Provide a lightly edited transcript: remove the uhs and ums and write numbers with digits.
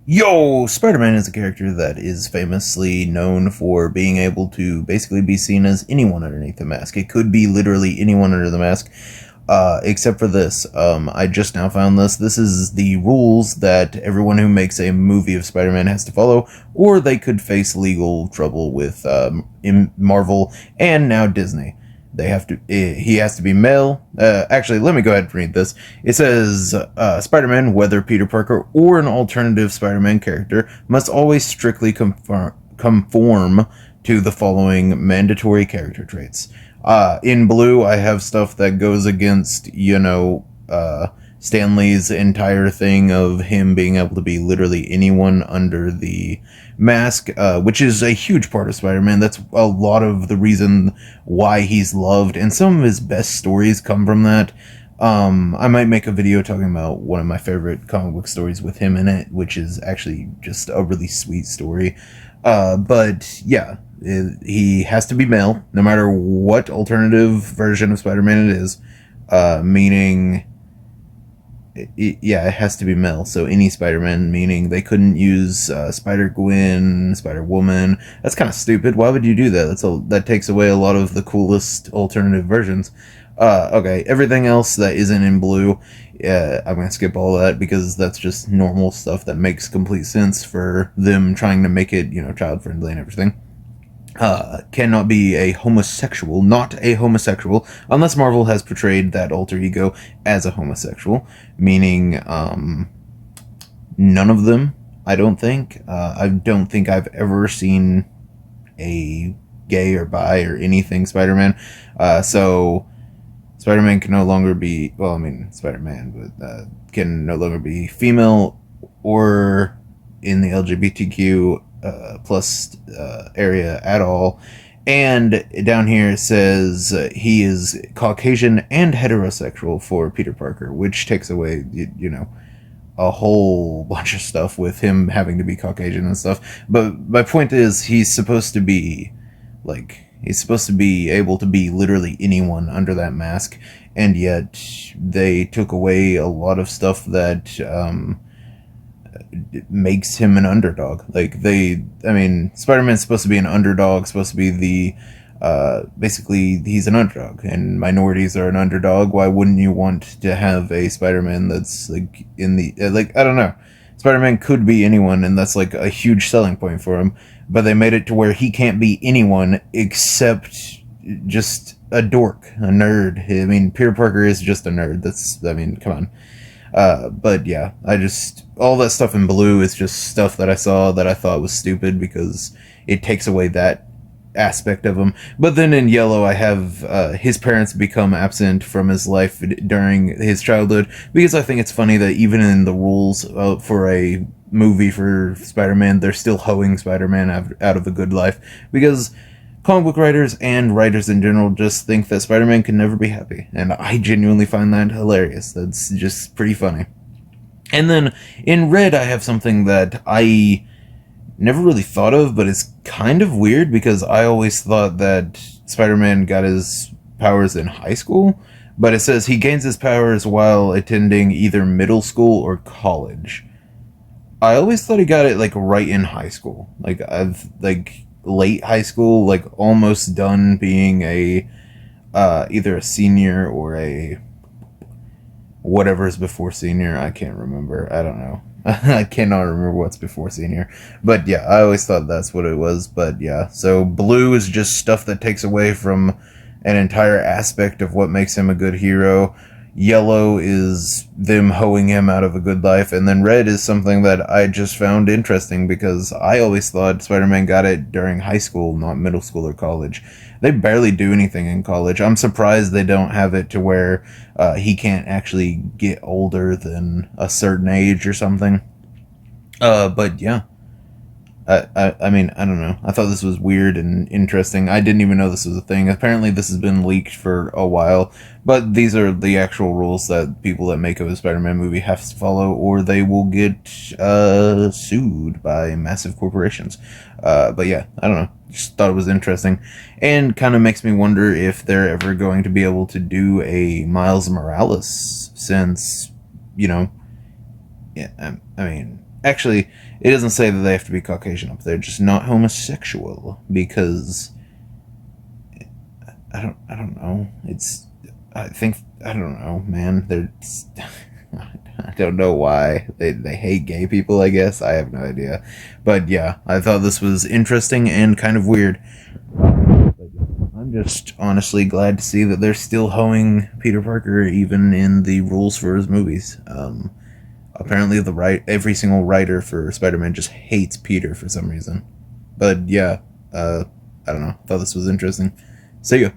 Yo, Spider-Man is a character that is famously known for being able to basically be seen as anyone underneath the mask. It could be literally anyone under the mask, except for this. I just now found this. This is the rules that everyone who makes a movie of Spider-Man has to follow, or they could face legal trouble with in Marvel and now Disney. He has to be male. Actually, let me go ahead and read this. It says, Spider-Man, whether Peter Parker or an alternative Spider-Man character, must always strictly conform to the following mandatory character traits. In blue, I have stuff that goes against, Stan Lee's entire thing of him being able to be literally anyone under the mask, which is a huge part of Spider-Man. That's a lot of the reason why he's loved, and some of his best stories come from that. I might make a video talking about one of my favorite comic book stories with him in it, which is actually just a really sweet story. But yeah, he has to be male, no matter what alternative version of Spider-Man it is, meaning... it has to be male. So any Spider-Man, meaning they couldn't use Spider-Gwen, Spider-Woman. That's kind of stupid. Why would you do that? That takes away a lot of the coolest alternative versions. Okay, everything else that isn't in blue, I'm gonna skip all that because that's just normal stuff that makes complete sense for them trying to make it, child friendly and everything. Cannot be a homosexual, not a homosexual, unless Marvel has portrayed that alter ego as a homosexual, meaning, none of them, I don't think. I don't think I've ever seen a gay or bi or anything Spider-Man, so Spider-Man can no longer be, Spider-Man, but, can no longer be female or in the LGBTQ plus area at all. And down here it says he is Caucasian and heterosexual for Peter Parker, which takes away, a whole bunch of stuff with him having to be Caucasian and stuff. But my point is, he's supposed to be able to be literally anyone under that mask, and yet they took away a lot of stuff that makes him an underdog. Spider-Man's supposed to be an underdog, supposed to be basically he's an underdog, and minorities are an underdog. Why wouldn't you want to have a Spider-Man that's I don't know. Spider-Man could be anyone, and that's like a huge selling point for him, but they made it to where he can't be anyone except just a dork, a nerd. Peter Parker is just a nerd. Come on. But yeah, all that stuff in blue is just stuff that I saw that I thought was stupid because it takes away that aspect of him. But then in yellow, I have his parents become absent from his life during his childhood, because I think it's funny that even in the rules for a movie for Spider-Man, they're still hoeing Spider-Man out of a good life, because comic book writers and writers in general just think that Spider-Man can never be happy, and I genuinely find that hilarious. That's just pretty funny. And then in red, I have something that I never really thought of, but it's kind of weird because I always thought that Spider-Man got his powers in high school, but it says he gains his powers while attending either middle school or college. I always thought he got it right in high school, late high school, almost done being a either a senior or a whatever's before senior. I can't remember. I don't know. I cannot remember what's before senior. But yeah, I always thought that's what it was. But yeah, so blue is just stuff that takes away from an entire aspect of what makes him a good hero. Yellow is them hoeing him out of a good life, and then red is something that I just found interesting because I always thought Spider-Man got it during high school, not middle school or college. They barely do anything in college. I'm surprised they don't have it to where he can't actually get older than a certain age or something. But yeah. I don't know. I thought this was weird and interesting. I didn't even know this was a thing. Apparently this has been leaked for a while, but these are the actual rules that people that make a Spider-Man movie have to follow, or they will get sued by massive corporations. But yeah, I don't know. Just thought it was interesting, and kind of makes me wonder if they're ever going to be able to do a Miles Morales, since, yeah, actually, it doesn't say that they have to be Caucasian up there, just not homosexual, because I don't know. I don't know, man. I don't know why they hate gay people, I guess. I have no idea. But yeah, I thought this was interesting and kind of weird. I'm just honestly glad to see that they're still hoeing Peter Parker even in the rules for his movies. Apparently every single writer for Spider-Man just hates Peter for some reason. But yeah, I don't know. Thought this was interesting. See ya.